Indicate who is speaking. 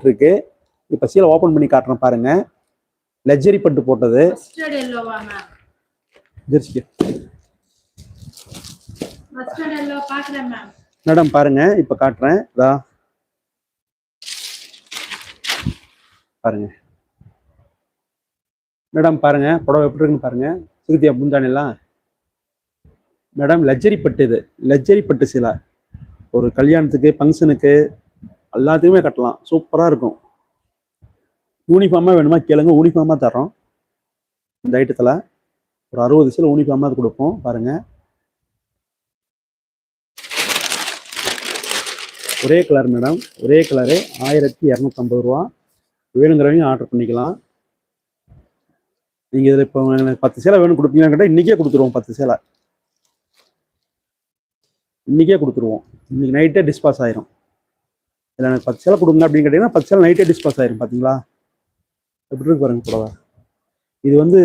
Speaker 1: இருக்கு. இப்போ சீலை ஓப்பன் பண்ணி காட்டுறேன் பாருங்க. லக்ஸரி பட்டு போட்டது. மேடம் பாருங்க, இப்போ காட்டுறேன். பாருங்க மேடம், பாருங்க புடவை எப்படி இருக்குன்னு பாருங்க. சுருத்தியா புந்தானெல்லாம் மேடம் லக்ஸரி பட்டு. இது லக்ஸரி பட்டு சீலை. ஒரு கல்யாணத்துக்கு ஃபங்க்ஷனுக்கு எல்லாத்துக்குமே கட்டலாம். சூப்பராக இருக்கும். யூனிஃபார்மாக வேணுமா கேளுங்க, யூனிஃபார்மாக தரோம். இந்த ஐட்டத்தில் ஒரு 60 சீலை யூனிஃபார்மாக கொடுப்போம். பாருங்க ஒரே கலர் மேடம், ஒரே கலரு 1250 ரூபா. வேணுங்கிறவங்க ஆர்டர் பண்ணிக்கலாம். நீங்கள் இதில் இப்போ எனக்கு 10 சேலை வேணும் கொடுப்பீங்கன்னு கேட்டால் இன்றைக்கே கொடுத்துருவோம். 10 சேலை இன்றைக்கே கொடுத்துருவோம். இன்றைக்கி நைட்டே டிஸ்பாஸ் ஆயிரும். இதில் எனக்கு 10 சேலை கொடுங்க அப்படின்னு கேட்டிங்கன்னா 10 சேலை நைட்டே டிஸ்பாஸ் ஆயிரும். பார்த்தீங்களா எப்படி இருக்கு பாருங்க புடவை. இது